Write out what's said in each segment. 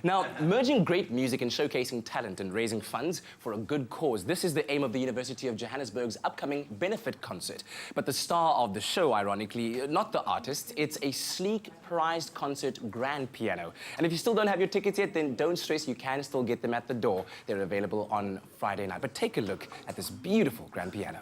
Now, merging great music and showcasing talent and raising funds for a good cause. This is the aim of the University of Johannesburg's upcoming benefit concert. But the star of the show, ironically, not the artist, it's a sleek, prized concert grand piano. And if you still don't have your tickets yet, then don't stress, you can still get them at the door. They're available on Friday night. But take a look at this beautiful grand piano.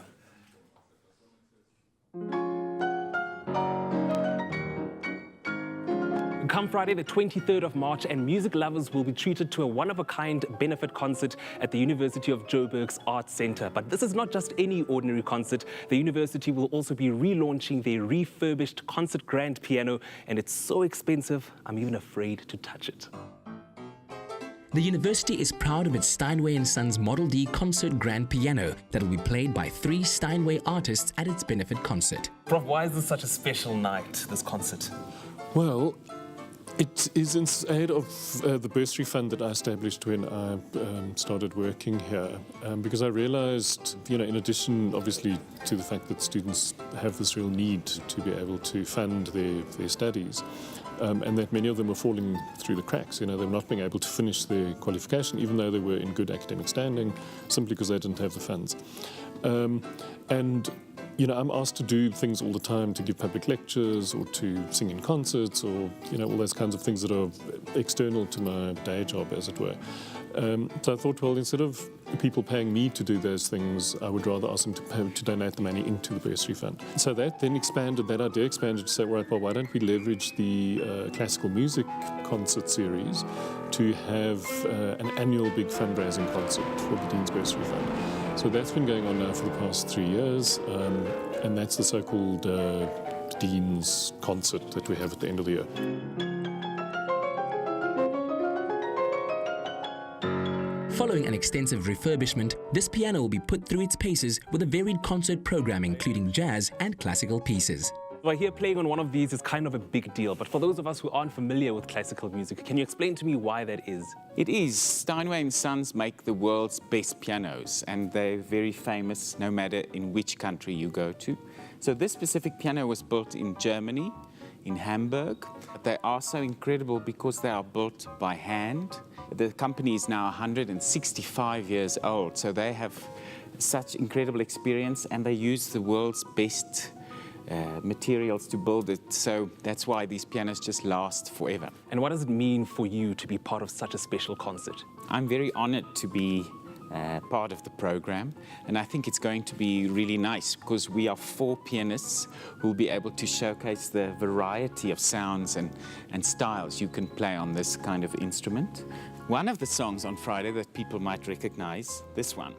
Come Friday, the 23rd of March, and music lovers will be treated to a one-of-a-kind benefit concert at the University of Joburg's Arts Centre. But this is not just any ordinary concert. The university will also be relaunching their refurbished concert grand piano, and it's so expensive, I'm even afraid to touch it. The university is proud of its Steinway & Sons Model D concert grand piano that will be played by 3 Steinway artists at its benefit concert. Prof, why is this such a special night, this concert? Well, it is in aid of the bursary fund that I established when I started working here, because I realized, in addition, obviously, to the fact that students have this real need to be able to fund their studies, and that many of them are falling through the cracks, they're not being able to finish their qualification, even though they were in good academic standing, simply because they didn't have the funds. I'm asked to do things all the time, to give public lectures or to sing in concerts or, all those kinds of things that are external to my day job, as it were. So I thought, well, instead of people paying me to do those things, I would rather ask them to donate the money into the bursary fund. So that then expanded, that idea expanded to say, right, well, why don't we leverage the classical music concert series to have an annual big fundraising concert for the Dean's Bursary Fund. So that's been going on now for the past 3 years, and that's the so-called Dean's concert that we have at the end of the year. Following an extensive refurbishment, this piano will be put through its paces with a varied concert program including jazz and classical pieces. Well, here playing on one of these is kind of a big deal, but for those of us who aren't familiar with classical music, can you explain to me why that is? It is. Steinway & Sons make the world's best pianos, and they're very famous no matter in which country you go to. So this specific piano was built in Germany, in Hamburg. They are so incredible because they are built by hand. The company is now 165 years old, so they have such incredible experience, and they use the world's best materials to build it, so that's why these pianos just last forever. And what does it mean for you to be part of such a special concert? I'm very honored to be part of the program, and I think it's going to be really nice because we are 4 pianists who will be able to showcase the variety of sounds and styles you can play on this kind of instrument. One of the songs on Friday that people might recognize, this one.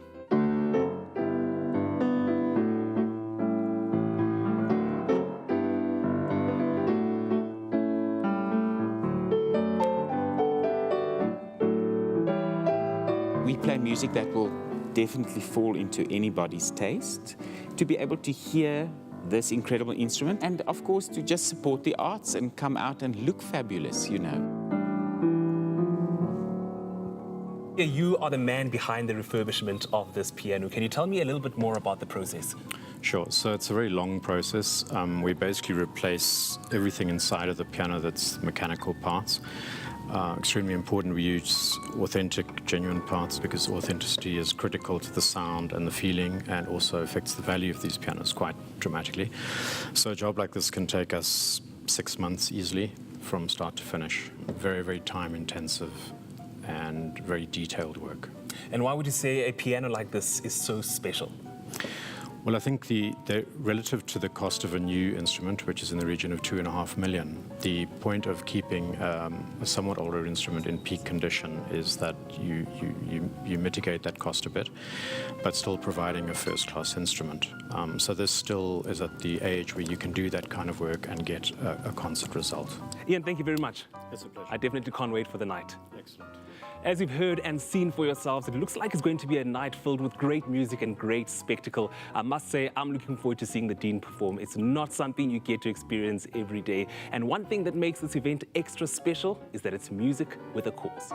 We play music that will definitely fall into anybody's taste. To be able to hear this incredible instrument and, of course, to just support the arts and come out and look fabulous, You are the man behind the refurbishment of this piano. Can you tell me a little bit more about the process? Sure. So it's a very long process. We basically replace everything inside of the piano that's mechanical parts. Extremely important we use authentic, genuine parts because authenticity is critical to the sound and the feeling and also affects the value of these pianos quite dramatically. So a job like this can take us 6 months easily from start to finish. Very, very time intensive and very detailed work. And why would you say a piano like this is so special? Well, I think the relative to the cost of a new instrument, which is in the region of 2.5 million, the point of keeping a somewhat older instrument in peak condition is that you mitigate that cost a bit, but still providing a first-class instrument. So this still is at the age where you can do that kind of work and get a concert result. Ian, thank you very much. It's a pleasure. I definitely can't wait for the night. Excellent. As you've heard and seen for yourselves, it looks like it's going to be a night filled with great music and great spectacle. I must say, I'm looking forward to seeing the Dean perform. It's not something you get to experience every day. And one thing that makes this event extra special is that it's music with a cause.